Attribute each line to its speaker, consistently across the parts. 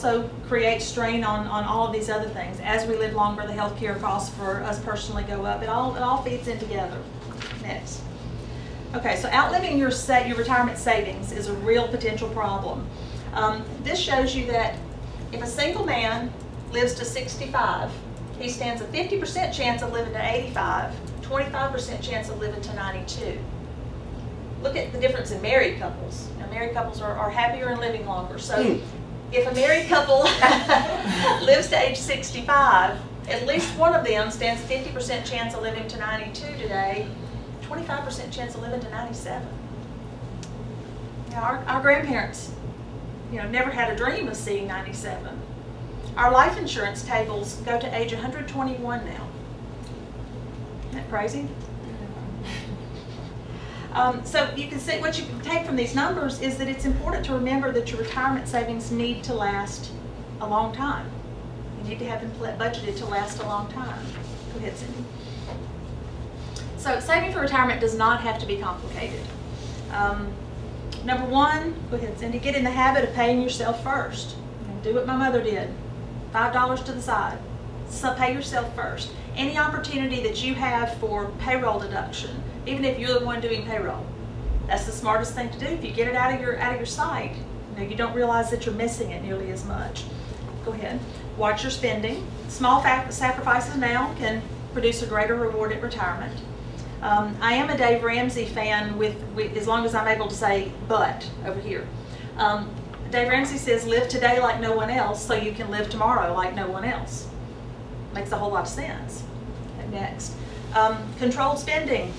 Speaker 1: also create strain on all of these other things. As we live longer, the health care costs for us personally go up. It all feeds in together. Next. Okay, so outliving your retirement savings is a real potential problem. This shows you that if a single man lives to 65, he stands a 50% chance of living to 85, 25% chance of living to 92. Look at the difference in married couples. Now, married couples are happier and living longer. So if a married couple lives to age 65, at least one of them stands a 50% chance of living to 92 today, 25% chance of living to 97. Now, our grandparents, never had a dream of seeing 97. Our life insurance tables go to age 121 now. Isn't that crazy? So you can see, what you can take from these numbers is that it's important to remember that your retirement savings need to last a long time. You need to have them budgeted to last a long time. Go ahead, Cindy. So saving for retirement does not have to be complicated. Number one, go ahead, Cindy, get in the habit of paying yourself first. Do what my mother did. $5 to the side. So pay yourself first. Any opportunity that you have for payroll deduction, even if you're the one doing payroll, that's the smartest thing to do. If you get it out of your sight, you don't realize that you're missing it nearly as much. Go ahead. Watch your spending. Small sacrifices now can produce a greater reward at retirement. I am a Dave Ramsey fan with as long as I'm able to say but over here. Dave Ramsey says, live today like no one else so you can live tomorrow like no one else. Makes a whole lot of sense. Okay, next. Controlled spending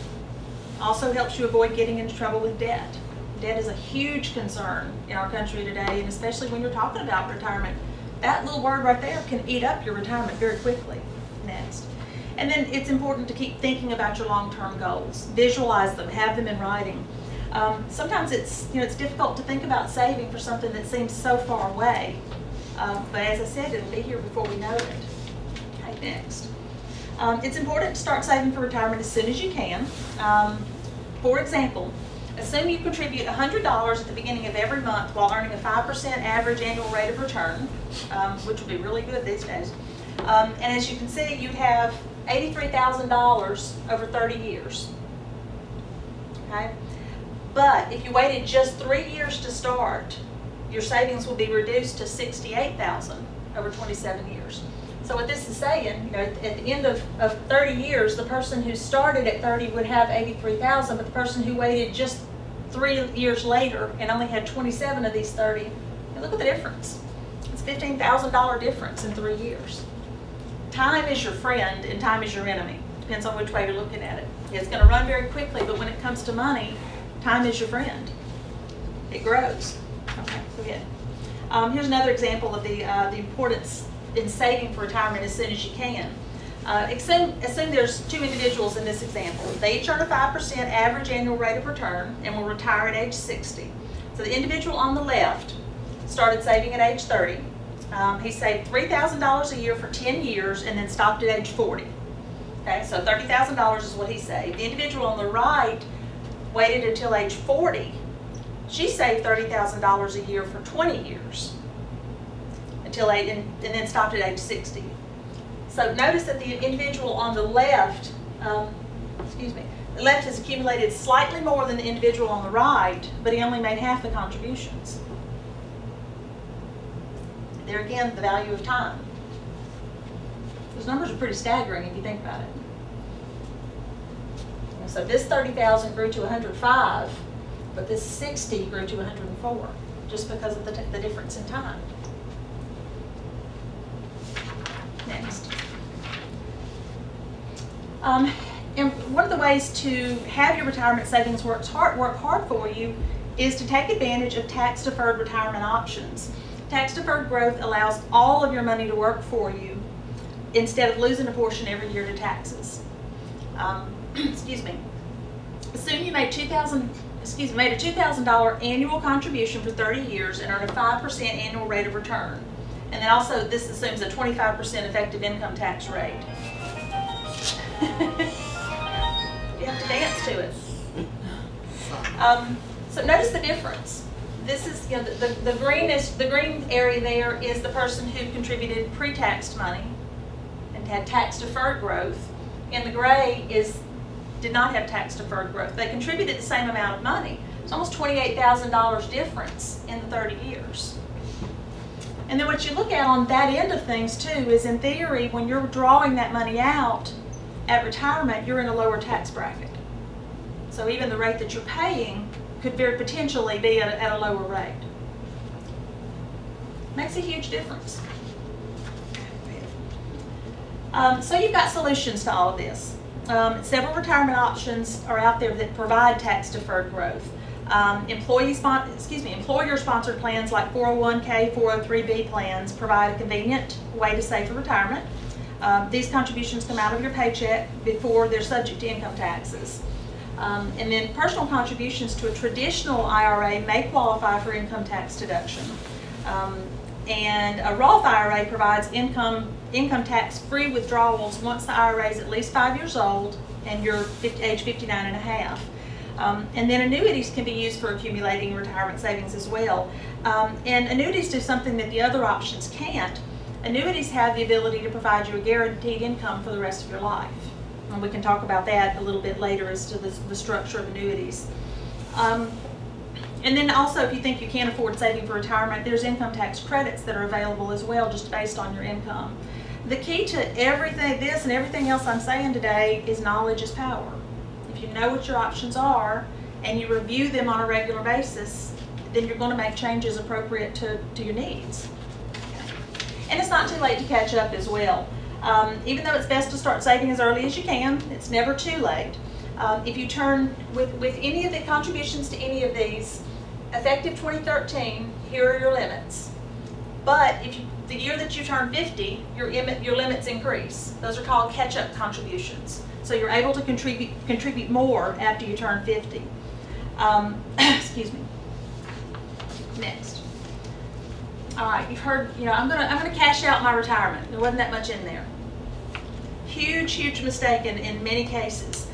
Speaker 1: also helps you avoid getting into trouble with debt. Debt is a huge concern in our country today, and especially when you're talking about retirement. That little word right there can eat up your retirement very quickly. Next. And then it's important to keep thinking about your long-term goals. Visualize them, have them in writing. Sometimes it's difficult to think about saving for something that seems so far away. But as I said, it'll be here before we know it. Okay, next. It's important to start saving for retirement as soon as you can. For example, assume you contribute $100 at the beginning of every month while earning a 5% average annual rate of return, which would be really good these days. And as you can see, you'd have $83,000 over 30 years. Okay? But if you waited just 3 years to start, your savings will be reduced to $68,000 over 27 years. So what this is saying, at the end of 30 years, the person who started at 30 would have $83,000, but the person who waited just 3 years later and only had 27 of these 30, look at the difference. It's a $15,000 difference in 3 years. Time is your friend and time is your enemy. Depends on which way you're looking at it. It's going to run very quickly, but when it comes to money, time is your friend. It grows. Okay, go ahead. Here's another example of the importance in saving for retirement as soon as you can. Assume there's two individuals in this example. They each earn a 5% average annual rate of return and will retire at age 60. So the individual on the left started saving at age 30. He saved $3,000 a year for 10 years and then stopped at age 40. Okay, so $30,000 is what he saved. The individual on the right waited until age 40. She saved $30,000 a year for 20 years and then stopped at age 60. So notice that the individual on the left, the left has accumulated slightly more than the individual on the right, but he only made half the contributions. There again, the value of time. Those numbers are pretty staggering if you think about it. So this 30,000 grew to 105, but this 60 grew to 104, just because of the difference in time. Next. And one of the ways to have your retirement savings work hard for you is to take advantage of tax-deferred retirement options. Tax-deferred growth allows all of your money to work for you instead of losing a portion every year to taxes. Excuse me. Assume you made a $2,000 annual contribution for 30 years and earn a 5% annual rate of return. And then also this assumes a 25% effective income tax rate. You have to dance to it. So notice the difference. this is, you know, the green area there is the person who contributed pre-taxed money and had tax deferred growth. And the gray did not have tax deferred growth. They contributed the same amount of money. It's almost $28,000 difference in the 30 years. And then what you look at on that end of things too is, in theory, when you're drawing that money out at retirement, you're in a lower tax bracket. So even the rate that you're paying could very potentially be at a lower rate. Makes a huge difference. So you've got solutions to all of this. Several retirement options are out there that provide tax-deferred growth. Employer-sponsored plans like 401k, 403b plans provide a convenient way to save for retirement. These contributions come out of your paycheck before they're subject to income taxes. And then personal contributions to a traditional IRA may qualify for income tax deduction. And a Roth IRA provides income tax-free withdrawals once the IRA is at least 5 years old and you're age 59 and a half. And then annuities can be used for accumulating retirement savings as well. And annuities do something that the other options can't. Annuities have the ability to provide you a guaranteed income for the rest of your life. And we can talk about that a little bit later as to the structure of annuities. And then also, if you think you can't afford saving for retirement, there's income tax credits that are available as well, just based on your income. The key to everything, this and everything else I'm saying today, is knowledge is power. If you know what your options are and you review them on a regular basis, then you're going to make changes appropriate to your needs. Okay. And it's not too late to catch up as well. Even though it's best to start saving as early as you can, it's never too late. If you turn with any of the contributions to any of these, effective 2013, here are your limits. But if the year that you turn 50, your limits increase. Those are called catch-up contributions. So you're able to contribute more after you turn 50. Excuse me. Next. All right, you've heard, you know, I'm gonna cash out my retirement. There wasn't that much in there. Huge mistake in many cases.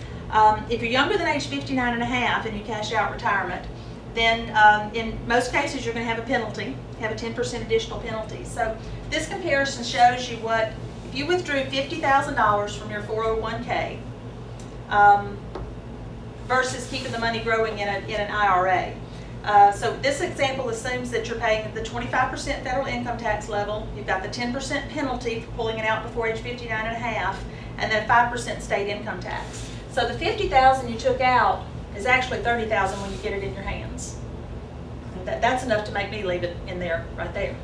Speaker 1: If you're younger than age 59 and a half and you cash out retirement, then in most cases you're going to have a penalty, have a 10% additional penalty. So this comparison shows you what, if you withdrew $50,000 from your 401k versus keeping the money growing in an IRA. So this example assumes that you're paying the 25% federal income tax level, you've got the 10% penalty for pulling it out before age 59 and a half, and then 5% state income tax. So the $50,000 you took out is actually $30,000 when you get it in your hands. That's enough to make me leave it in there, right there.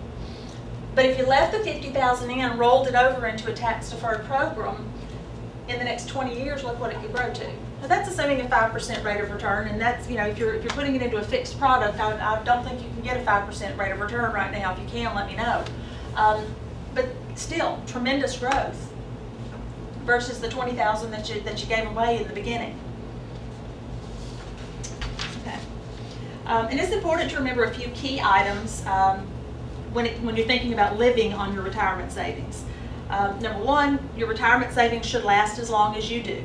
Speaker 1: But if you left the $50,000 in, rolled it over into a tax-deferred program, in the next 20 years, look what it could grow to. Now that's assuming a 5% rate of return, and that's, you know, if you're putting it into a fixed product, I don't think you can get a 5% rate of return right now. If you can, let me know. But still, tremendous growth versus the $20,000 that you gave away in the beginning. Okay. And it's important to remember a few key items when you're thinking about living on your retirement savings. Number one, your retirement savings should last as long as you do.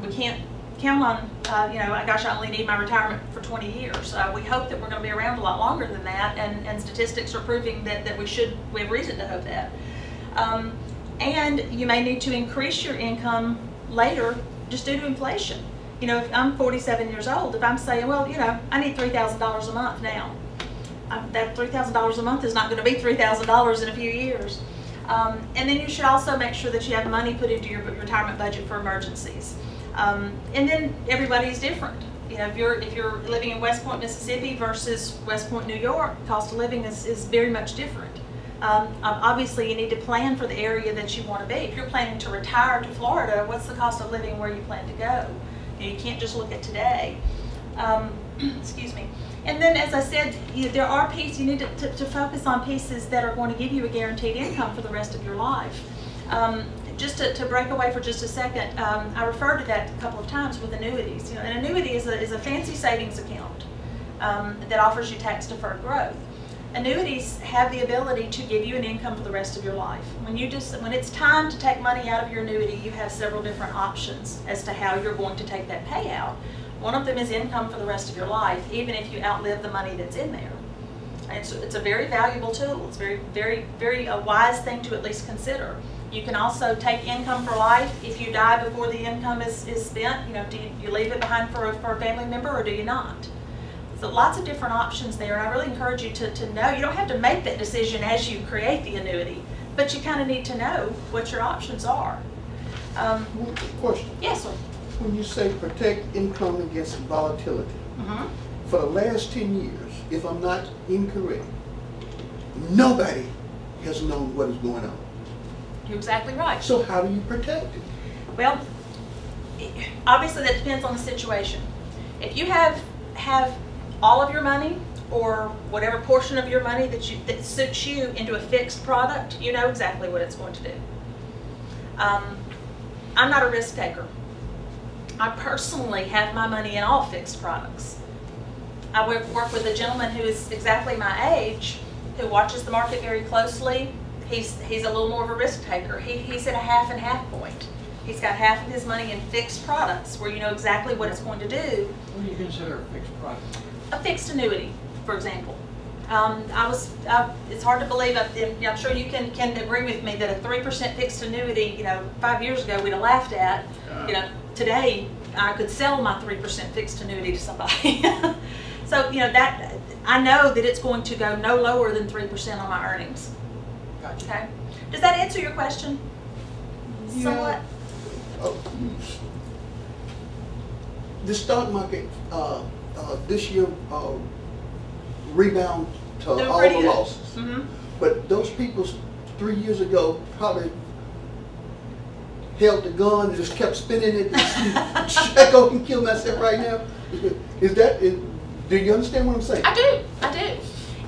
Speaker 1: We can't count on, you know, gosh, I only need my retirement for 20 years. We hope that we're going to be around a lot longer than that, and statistics are proving that we have reason to hope that. And you may need to increase your income later just due to inflation. You know, if I'm 47 years old, if I'm saying, well, you know, I need $3,000 a month now, that $3,000 a month is not going to be $3,000 in a few years. And then you should also make sure that you have money put into your retirement budget for emergencies. And then everybody's different. You know, if you're living in West Point, Mississippi versus West Point, New York, cost of living is very much different. Obviously, you need to plan for the area that you want to be. If you're planning to retire to Florida, what's the cost of living where you plan to go? You can't just look at today. Excuse me. And then, as I said, there are pieces, you need to focus on pieces that are going to give you a guaranteed income for the rest of your life. Just to break away for just a second, I referred to that a couple of times with annuities. You know, an annuity is a fancy savings account that offers you tax-deferred growth. Annuities have the ability to give you an income for the rest of your life. When it's time to take money out of your annuity, you have several different options as to how you're going to take that payout. One of them is income for the rest of your life, even if you outlive the money that's in there. It's a very valuable tool. It's very a wise thing to at least consider. You can also take income for life. If you die before the income is spent, do you leave it behind for a family member, or do you not? So lots of different options there, and I really encourage you to know. You don't have to make that decision as you create the annuity, but you kind of need to know what your options are.
Speaker 2: Question.
Speaker 1: Yes, sir.
Speaker 2: When you say protect income against volatility, for the last 10 years, if I'm not incorrect, nobody has known what is going on.
Speaker 1: You're exactly right.
Speaker 2: So how do you protect it?
Speaker 1: Well, obviously that depends on the situation. If you have all of your money, or whatever portion of your money that suits you, into a fixed product, you know exactly what it's going to do. I'm not a risk taker. I personally have my money in all fixed products. I work with a gentleman who is exactly my age, who watches the market very closely. He's a little more of a risk taker. He's at a half and half point. He's got half of his money in fixed products where you know exactly what it's going to do.
Speaker 3: What do you consider a fixed product?
Speaker 1: A fixed annuity, for example. It's hard to believe, I'm sure you can agree with me, that a 3% fixed annuity, 5 years ago we'd have laughed at. Today I could sell my 3% fixed annuity to somebody. So, that I know that it's going to go no lower than 3% on my earnings.
Speaker 3: Gotcha.
Speaker 1: Okay. Does that answer your question?
Speaker 2: Yeah.
Speaker 1: Somewhat.
Speaker 2: The stock market this year rebound to all the
Speaker 1: good.
Speaker 2: losses. But those people 3 years ago probably held the gun and just kept spinning it. Should I go and kill myself right now? Do you understand what I'm saying?
Speaker 1: I do.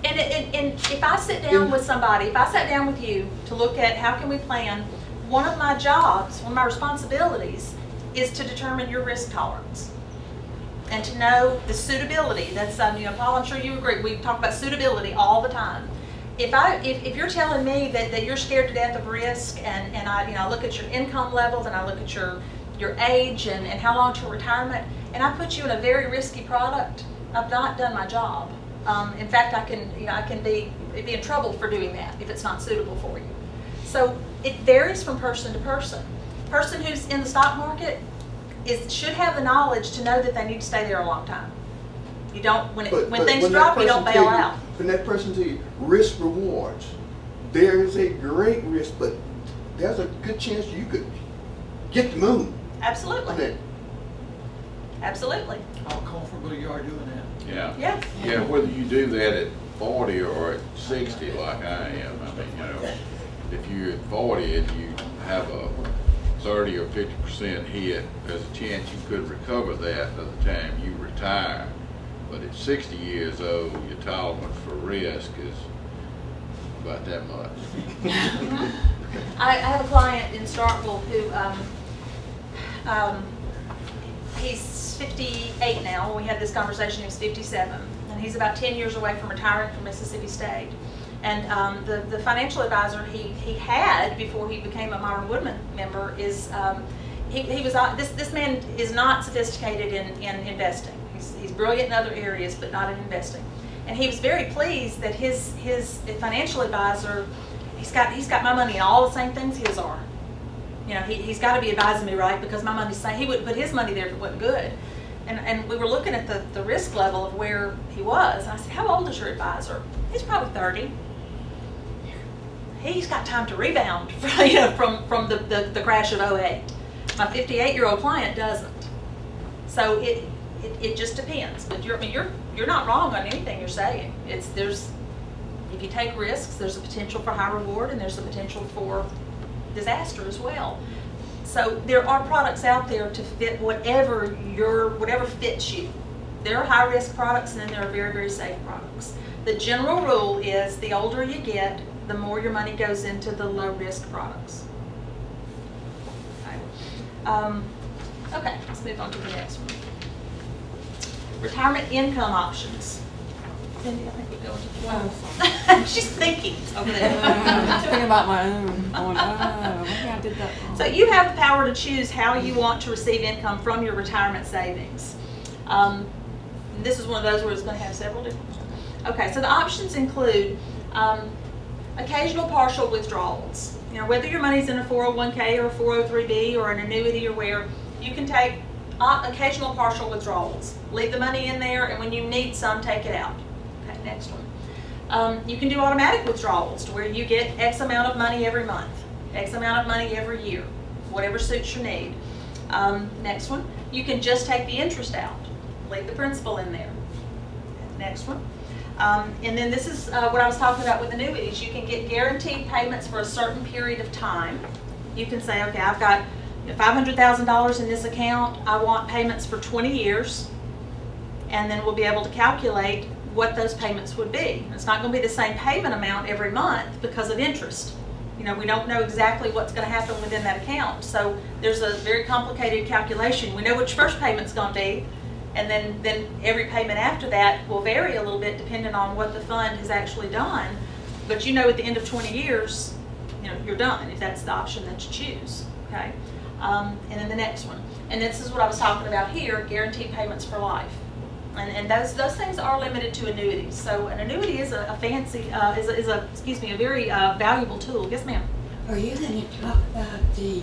Speaker 1: And if I sit down with somebody, if I sat down with you to look at how can we plan, one of my jobs, one of my responsibilities is to determine your risk tolerance and to know the suitability. That's, Paul, I'm sure you agree, we talk about suitability all the time. If you're telling me that you're scared to death of risk, and I look at your income levels, and I look at your age and how long to retirement, and I put you in a very risky product, I've not done my job. In fact, I can be in trouble for doing that if it's not suitable for you. So it varies from person to person. Person who's in the stock market should have the knowledge to know that they need to stay there a long time. You don't, when things drop, you don't bail out.
Speaker 2: When that person tells you risk rewards, there is a great risk, but there's a good chance you could get the moon.
Speaker 1: Absolutely. Absolutely.
Speaker 3: How comfortable you are doing that?
Speaker 4: Yeah. Yeah, whether you do that at 40 or at 60 like I am. I mean, if you're at 40 and you have a 30 or 50% hit, there's a chance you could recover that by the time you retire. But at 60 years old, your tolerance for risk is about that much.
Speaker 1: I have a client in Starkville who he's 58 now. When we had this conversation, he was 57, and he's about 10 years away from retiring from Mississippi State. And the financial advisor he had before he became a Myron Woodman member is this man is not sophisticated in investing. He's brilliant in other areas, but not in investing. And he was very pleased that his financial advisor, he's got my money in all the same things his are. He's got to be advising me right, because my money's the same. He wouldn't put his money there if it wasn't good. And we were looking at the risk level of where he was. And I said, how old is your advisor? He's probably 30. He's got time to rebound from the crash of 08. My 58-year-old client doesn't. So it just depends. But you're not wrong on anything you're saying. If you take risks, there's a potential for high reward, and there's a potential for disaster as well. So there are products out there to fit whatever fits you. There are high risk products, and then there are very, very safe products. The general rule is the older you get, the more your money goes into the low risk products. Okay, let's move on to the next one. Retirement income options. Cindy, I think we go into the She's thinking over there.
Speaker 5: I'm thinking about my own. Maybe I did that wrong.
Speaker 1: So you have the power to choose how you want to receive income from your retirement savings. This is one of those where it's going to have several different ones. Okay, so the options include occasional partial withdrawals. You know, whether your money's in a 401k or a 403b or an annuity or where, you can take occasional partial withdrawals. Leave the money in there, and when you need some, take it out. Okay, next one. You can do automatic withdrawals to where you get X amount of money every month, X amount of money every year, whatever suits your need. Next one, you can just take the interest out. Leave the principal in there. Next one. And then this is what I was talking about with annuities. You can get guaranteed payments for a certain period of time. You can say, okay, I've got $500,000 in this account. I want payments for 20 years. And then we'll be able to calculate what those payments would be. It's not going to be the same payment amount every month because of interest. You know, we don't know exactly what's going to happen within that account. So there's a very complicated calculation. We know which first payment's going to be. And then every payment after that will vary a little bit depending on what the fund has actually done. But you know at the end of 20 years, you know, you're done if that's the option that you choose, okay? And then the next one. And this is what I was talking about here, guaranteed payments for life. And those things are limited to annuities. So an annuity is a fancy, a very valuable tool. Yes, ma'am?
Speaker 6: Are you going to talk about the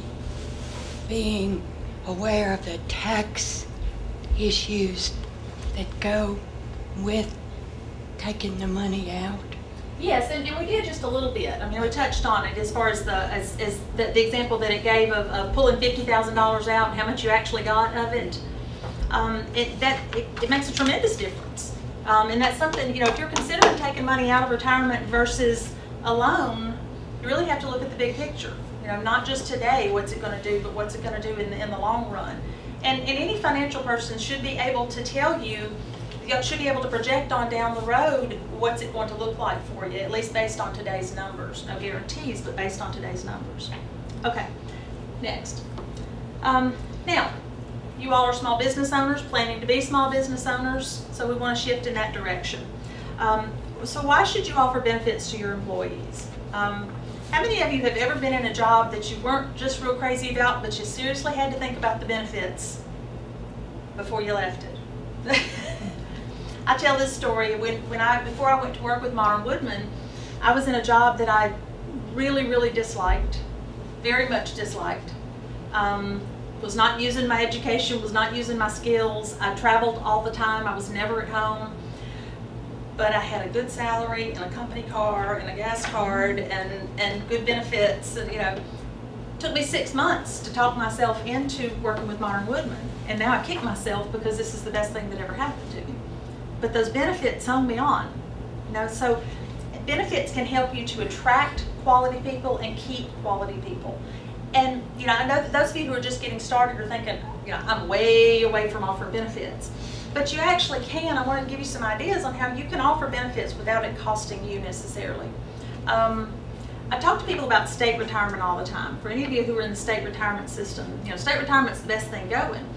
Speaker 6: being aware of the tax issues that go with taking the money out?
Speaker 1: Yes, and we did just a little bit. I mean, we touched on it as far as the example that it gave of pulling $50,000 out and how much you actually got of it. It makes a tremendous difference. And that's something, you know, if you're considering taking money out of retirement versus a loan, you really have to look at the big picture. You know, not just today, what's it going to do, but what's it going to do in the long run. And any financial person should be able to tell you, should be able to project on down the road what's it going to look like for you, at least based on today's numbers. No guarantees, but based on today's numbers. Okay, next. Now, you all are small business owners, planning to be small business owners, so we want to shift in that direction. So why should you offer benefits to your employees? How many of you have ever been in a job that you weren't just real crazy about, but you seriously had to think about the benefits before you left it? I tell this story. Before I went to work with Modern Woodman, I was in a job that I really, really disliked, very much disliked. Was not using my education, was not using my skills. I traveled all the time. I was never at home. But I had a good salary and a company car and a gas card and good benefits. And, you know, it took me 6 months to talk myself into working with Modern Woodman. And now I kick myself because this is the best thing that ever happened to me. But those benefits hung me on. You know, so benefits can help you to attract quality people and keep quality people. And, you know, I know that those of you who are just getting started are thinking, you know, I'm way away from offering benefits. But you actually can. I want to give you some ideas on how you can offer benefits without it costing you necessarily. I talk to people about state retirement all the time. For any of you who are in the state retirement system, you know, state retirement's the best thing going.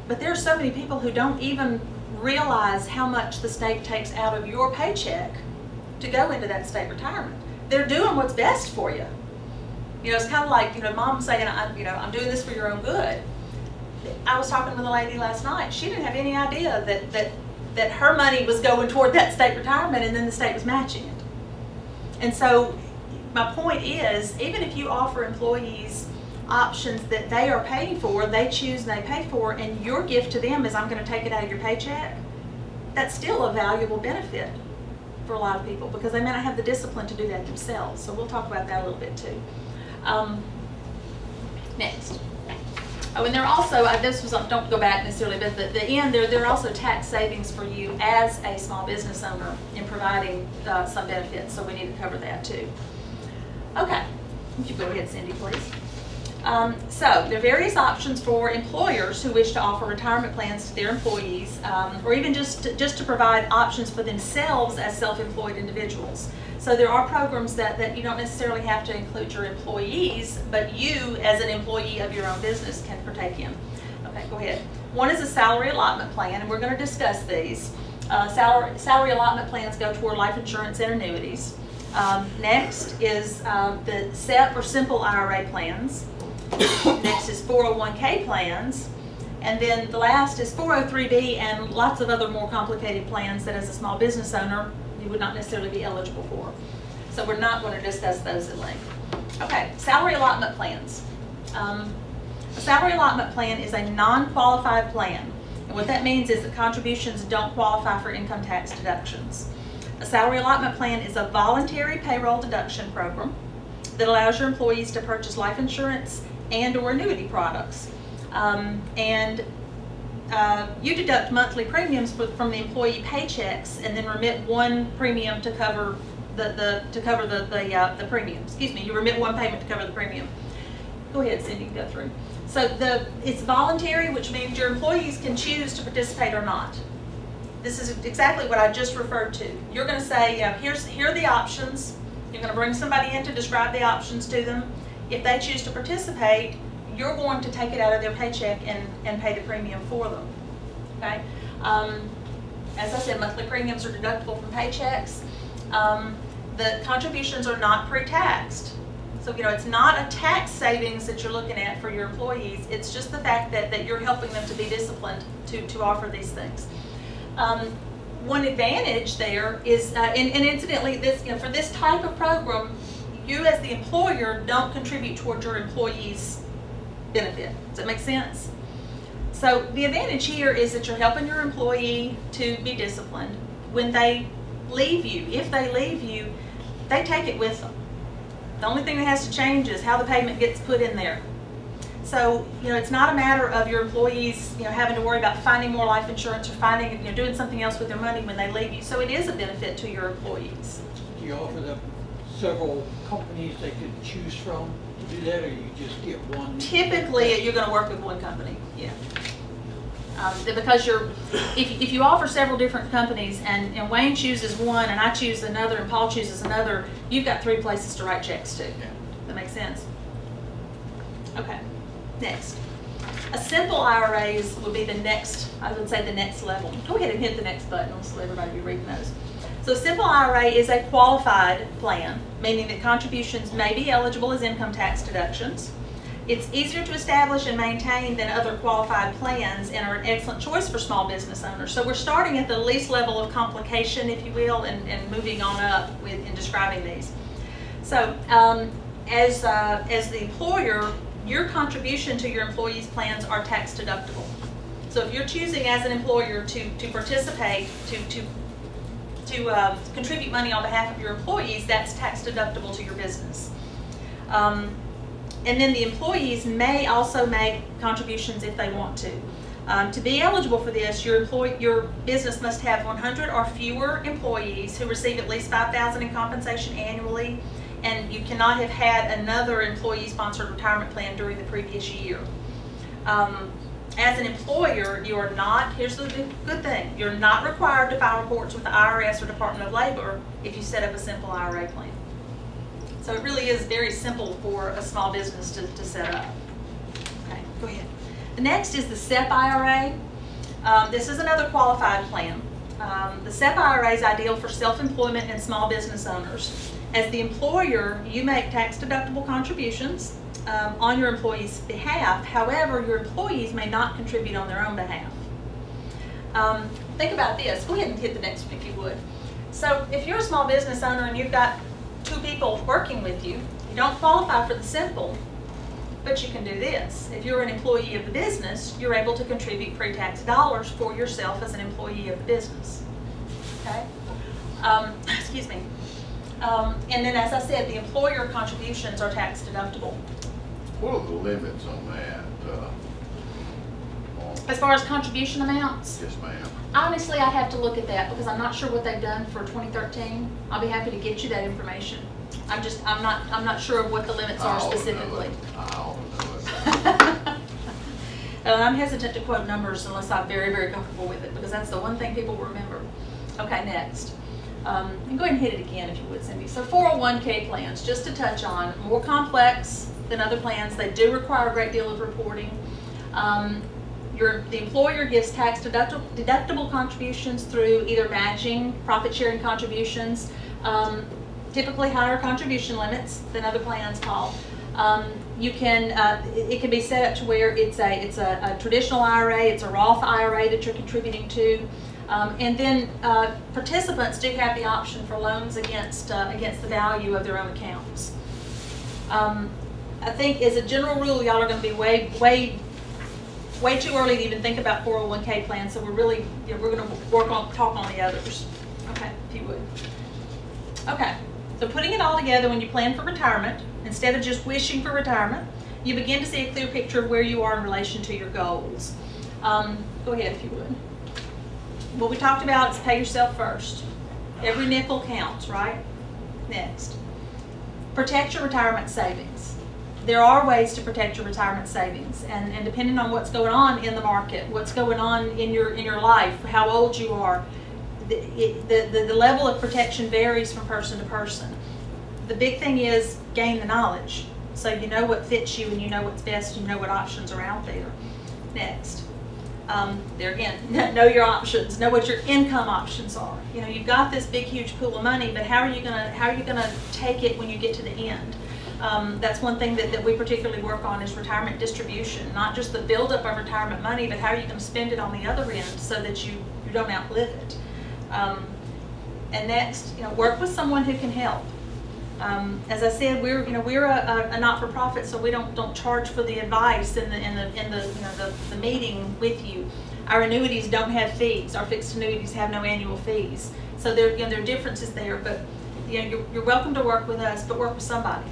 Speaker 1: But there are so many people who don't even realize how much the state takes out of your paycheck to go into that state retirement. They're doing what's best for you. You know, it's kind of like, you know, mom saying, I'm doing this for your own good. I was talking with a lady last night. She didn't have any idea that her money was going toward that state retirement and then the state was matching it. And so my point is, even if you offer employees options that they are paying for, they choose and they pay for, and your gift to them is I'm going to take it out of your paycheck, that's still a valuable benefit for a lot of people because they may not have the discipline to do that themselves. So we'll talk about that a little bit too. Next. Oh, and there are also, this was, don't go back necessarily, but at the end, there are also tax savings for you as a small business owner in providing some benefits, so we need to cover that too. Okay, if you go ahead, Cindy, please. So there are various options for employers who wish to offer retirement plans to their employees, or even just to provide options for themselves as self-employed individuals. So there are programs that you don't necessarily have to include your employees, but you as an employee of your own business can partake in. Okay, go ahead. One is a salary allotment plan, and we're going to discuss these. Salary allotment plans go toward life insurance and annuities. Next is the SEP or simple IRA plans. Next is 401k plans. And then the last is 403b and lots of other more complicated plans that as a small business owner you would not necessarily be eligible for. So we're not going to discuss those at length. Okay, salary allotment plans. A salary allotment plan is a non-qualified plan. And what that means is that contributions don't qualify for income tax deductions. A salary allotment plan is a voluntary payroll deduction program that allows your employees to purchase life insurance and or annuity products. You deduct monthly premiums from the employee paychecks and then remit one premium to cover the premium. Excuse me, you remit one payment to cover the premium. Go ahead, Cindy, go through. So it's voluntary, which means your employees can choose to participate or not. This is exactly what I just referred to. You're going to say, here are the options. You're going to bring somebody in to describe the options to them. If they choose to participate, you're going to take it out of their paycheck and pay the premium for them. Okay? As I said, monthly premiums are deductible from paychecks. The contributions are not pre-taxed. So, it's not a tax savings that you're looking at for your employees. It's just the fact that you're helping them to be disciplined to offer these things. One advantage there is, and incidentally, for this type of program, you as the employer don't contribute toward your employees' benefit. Does that make sense? So the advantage here is that you're helping your employee to be disciplined. When they leave you, if they leave you, they take it with them. The only thing that has to change is how the payment gets put in there. So, it's not a matter of your employees, having to worry about finding more life insurance or doing something else with their money when they leave you. So it is a benefit to your employees.
Speaker 3: Do you offer them several companies they could choose from to do that, or you just get one?
Speaker 1: Typically, you're going to work with one company, yeah. Because if you offer several different companies and Wayne chooses one and I choose another and Paul chooses another, you've got 3 places to write checks to. That makes sense? Okay, next. A simple IRA would be the next level. Go ahead and hit the next button so everybody be reading those. So a simple IRA is a qualified plan, meaning that contributions may be eligible as income tax deductions. It's easier to establish and maintain than other qualified plans and are an excellent choice for small business owners. So we're starting at the least level of complication, if you will, and moving on up in describing these. So as the employer, your contribution to your employees' plans are tax deductible. So if you're choosing as an employer to participate, to contribute money on behalf of your employees, that's tax deductible to your business. And then the employees may also make contributions if they want to. To be eligible for this, your business must have 100 or fewer employees who receive at least $5,000 in compensation annually, and you cannot have had another employee-sponsored retirement plan during the previous year. As an employer, you are not, here's the good thing, you're not required to file reports with the IRS or Department of Labor if you set up a simple IRA plan. So it really is very simple for a small business to set up. Okay, go ahead. The next is the SEP IRA. This is another qualified plan. The SEP IRA is ideal for self-employment and small business owners. As the employer, you make tax-deductible contributions on your employees' behalf. However, your employees may not contribute on their own behalf. Think about this. Go ahead and hit the next one if you would. So if you're a small business owner and you've got 2 people working with you, you don't qualify for the simple, but you can do this. If you're an employee of the business, you're able to contribute pre-tax dollars for yourself as an employee of the business. Okay? Excuse me. And then, as I said, the employer contributions are tax deductible.
Speaker 4: What are the limits on that?
Speaker 1: As far as contribution amounts?
Speaker 4: Yes, ma'am.
Speaker 1: Honestly, I'd have to look at that because I'm not sure what they've done for 2013. I'll be happy to get you that information. I'm not sure of what the limits are specifically.
Speaker 4: I ought to know it.
Speaker 1: I'm hesitant to quote numbers unless I'm very, very comfortable with it because that's the one thing people remember. Okay, next. And go ahead and hit it again if you would, Cindy. So 401k plans, just to touch on, more complex than other plans. They do require a great deal of reporting. The employer gives tax deductible contributions through either matching, profit sharing contributions, typically higher contribution limits than other plans call. It can be set up to where it's a traditional IRA, it's a Roth IRA that you're contributing to. And then participants do have the option for loans against the value of their own accounts. I think as a general rule, y'all are going to be way too early to even think about 401k plans. So we're really, we're going to talk on the others. Okay, if you would. Okay, so putting it all together, when you plan for retirement, instead of just wishing for retirement, you begin to see a clear picture of where you are in relation to your goals. Go ahead if you would. What we talked about is pay yourself first. Every nickel counts, right? Next. Protect your retirement savings. There are ways to protect your retirement savings, and depending on what's going on in the market, what's going on in your life, how old you are, the level of protection varies from person to person. The big thing is gain the knowledge, so you know what fits you and you know what's best and you know what options are out there. Next. There again, know your options. Know what your income options are. You've got this big, huge pool of money, but how are you gonna take it when you get to the end? That's one thing that we particularly work on is retirement distribution. Not just the buildup of retirement money, but how are you going to spend it on the other end so that you don't outlive it. And next, work with someone who can help. As I said, we're a not-for-profit, so we don't charge for the advice in the meeting with you. Our annuities don't have fees. Our fixed annuities have no annual fees. So there are differences there, but you're welcome to work with us, but work with somebody.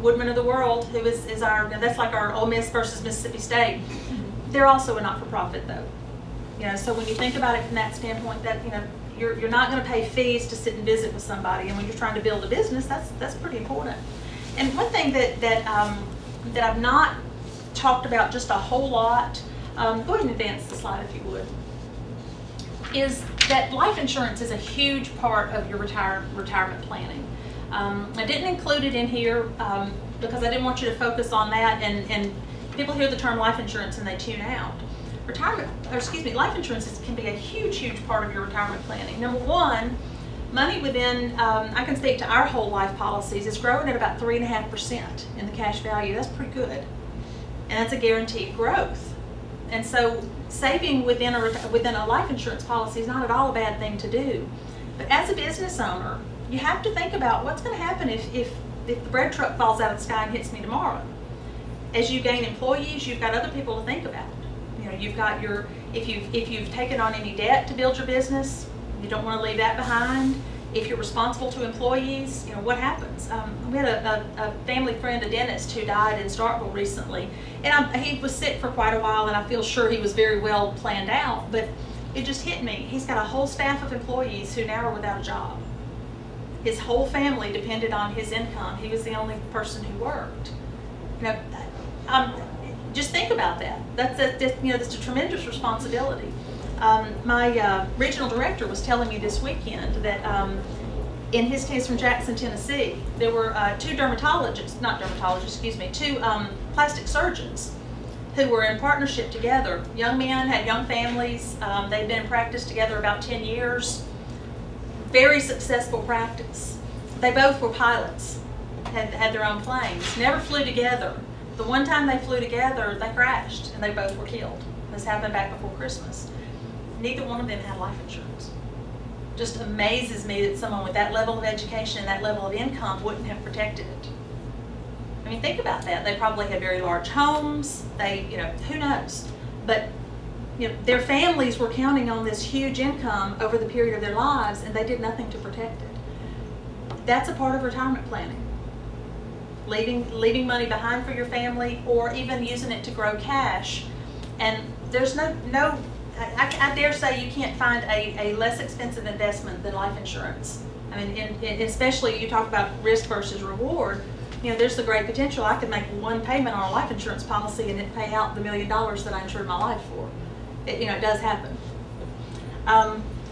Speaker 1: Woodmen of the World, who is our, that's like our Ole Miss versus Mississippi State. They're also a not-for-profit though. So when you think about it from that standpoint, that you're not going to pay fees to sit and visit with somebody, and when you're trying to build a business, that's pretty important. And one thing that I've not talked about just a whole lot, go ahead and advance the slide if you would, is that life insurance is a huge part of your retirement planning. I didn't include it in here because I didn't want you to focus on that, and people hear the term life insurance and they tune out. Life insurance can be a huge part of your retirement planning. Number one, money within, I can speak to our whole life policies, is growing at about 3.5% in the cash value. That's pretty good, and that's a guaranteed growth. And so saving within a life insurance policy is not at all a bad thing to do. But as a business owner, you have to think about what's going to happen if the bread truck falls out of the sky and hits me tomorrow. As you gain employees, you've got other people to think about. You've got if you've taken on any debt to build your business, you don't want to leave that behind. If you're responsible to employees, what happens? We had a family friend, a dentist, who died in Starkville recently, and he was sick for quite a while, and I feel sure he was very well planned out, but it just hit me. He's got a whole staff of employees who now are without a job. His whole family depended on his income. He was the only person who worked. Just think about that. That's a tremendous responsibility. My regional director was telling me this weekend that in his case from Jackson, Tennessee, there were two plastic surgeons who were in partnership together. Young men, had young families. They'd been in practice together about 10 years. Very successful practice. They both were pilots, had their own planes, never flew together. The one time they flew together, they crashed and they both were killed. This happened back before Christmas. Neither one of them had life insurance. Just amazes me that someone with that level of education and that level of income wouldn't have protected it. I mean, think about that. They probably had very large homes. They, who knows? But their families were counting on this huge income over the period of their lives, and they did nothing to protect it. That's a part of retirement planning. Leaving money behind for your family, or even using it to grow cash. And there's no I dare say you can't find a less expensive investment than life insurance. I mean, especially you talk about risk versus reward. There's the great potential. I could make one payment on a life insurance policy and it pay out the $1 million that I insured my life for. It does happen.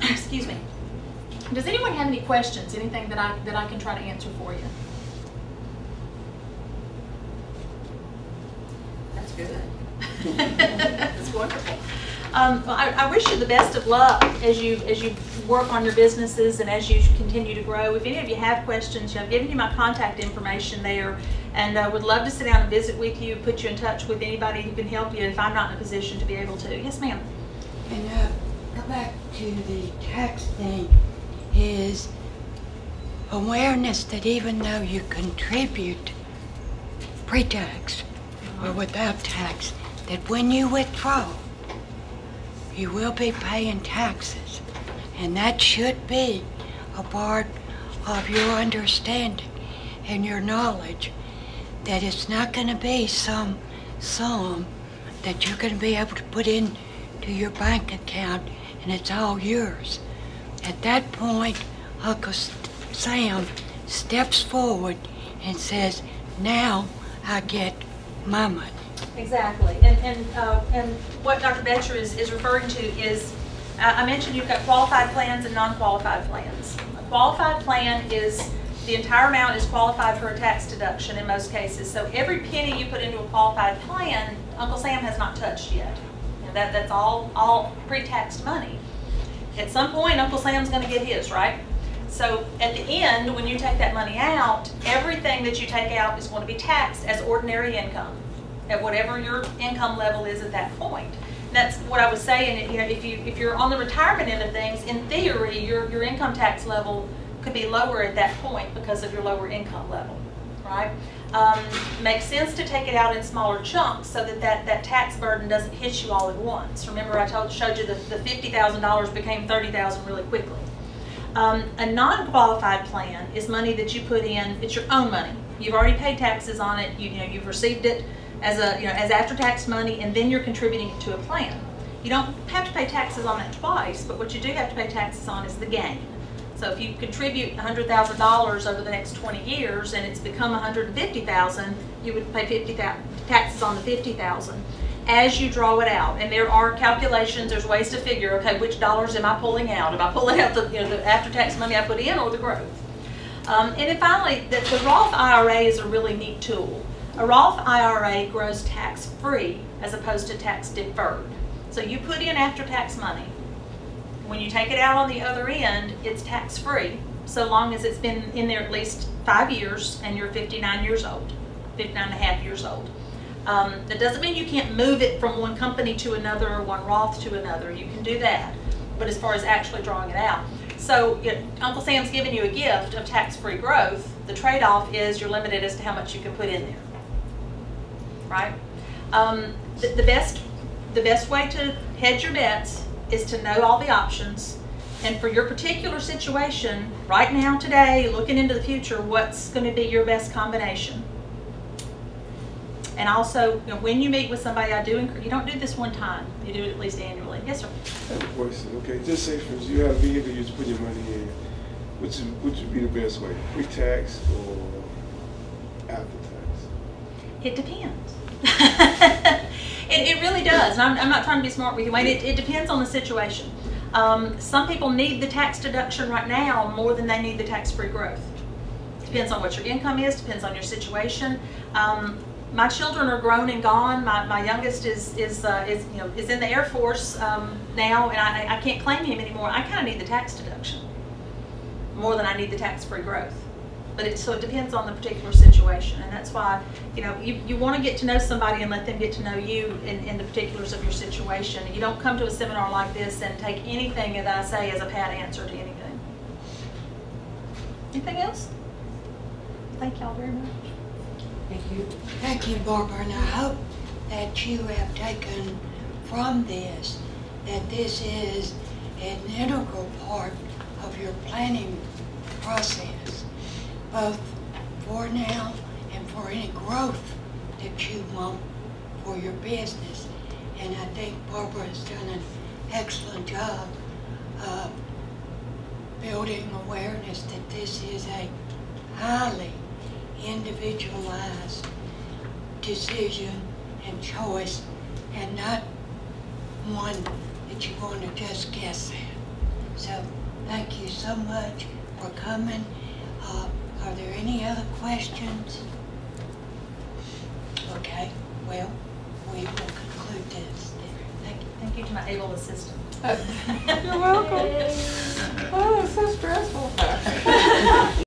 Speaker 1: Excuse me. Does anyone have any questions? Anything that I can try to answer for you? That's good. That's wonderful. I wish you the best of luck as you work on your businesses and as you continue to grow. If any of you have questions, I've given you my contact information there, and would love to sit down and visit with you, put you in touch with anybody who can help you if I'm not in a position to be able to. Yes, ma'am.
Speaker 6: And back to the tax thing, is awareness that even though you contribute pre-tax or without tax, that when you withdraw, you will be paying taxes. And that should be a part of your understanding and your knowledge that it's not going to be some sum that you're going to be able to put in to your bank account and it's all yours. At that point, Uncle Sam steps forward and says, now I get my money.
Speaker 1: Exactly, and what Dr. Betcher is referring to is, I mentioned you've got qualified plans and non-qualified plans. A qualified plan is, the entire amount is qualified for a tax deduction in most cases. So every penny you put into a qualified plan, Uncle Sam has not touched yet. You know, that's all pre-taxed money. At some point, Uncle Sam's going to get his, right? So at the end, when you take that money out, everything that you take out is going to be taxed as ordinary income at whatever your income level is at that point. And that's what I was saying. You know, if you're on the retirement end of things, in theory, your income tax level could be lower at that point because of your lower income level, right? Makes sense to take it out in smaller chunks so that tax burden doesn't hit you all at once. Remember, I showed you the $50,000 became $30,000 really quickly. A non-qualified plan is money that you put in. It's your own money. You've already paid taxes on it. You've received it as as after-tax money, and then you're contributing it to a plan. You don't have to pay taxes on that twice, but what you do have to pay taxes on is the gain. So if you contribute $100,000 over the next 20 years and it's become $150,000, you would pay taxes on the $50,000 as you draw it out. And there are calculations, there's ways to figure, okay, which dollars am I pulling out? Am I pulling out the after-tax money I put in or the growth? And then finally, the Roth IRA is a really neat tool. A Roth IRA grows tax-free as opposed to tax-deferred. So you put in after-tax money. When you take it out on the other end, it's tax-free, so long as it's been in there at least 5 years and you're 59 years old, 59 and a half years old. That doesn't mean you can't move it from one company to another or one Roth to another. You can do that, but as far as actually drawing it out. So Uncle Sam's giving you a gift of tax-free growth. The trade-off is you're limited as to how much you can put in there, right? The best way to hedge your bets is to know all the options, and for your particular situation, right now, today, looking into the future, what's going to be your best combination. And also, when you meet with somebody, you don't do this one time, you do it at least annually. Yes, sir?
Speaker 7: I have a question. Okay, just say for instance, you have a vehicle you just put your money in, which would be the best way, pre-tax or after-tax?
Speaker 1: It depends. It really does. And I'm not trying to be smart with you, Wayne. It depends on the situation. Some people need the tax deduction right now more than they need the tax-free growth. Depends on what your income is, depends on your situation. My children are grown and gone. My youngest is in the Air Force now, and I can't claim him anymore. I kind of need the tax deduction more than I need the tax-free growth. But so it depends on the particular situation, and that's why you want to get to know somebody and let them get to know you in the particulars of your situation. You don't come to a seminar like this and take anything that I say as a pat answer to anything. Anything else? Thank y'all very much.
Speaker 5: Thank you.
Speaker 6: Thank you, Barbara, and I hope that you have taken from this that this is an integral part of your planning process, both for now and for any growth that you want for your business. And I think Barbara has done an excellent job of building awareness that this is a highly individualized decision and choice, and not one that you want to just guess at. So thank you so much for coming. Are there any other questions? Okay, well, we will conclude this. Thank you.
Speaker 1: Thank you to my able assistant.
Speaker 5: You're welcome. Oh, it's so stressful.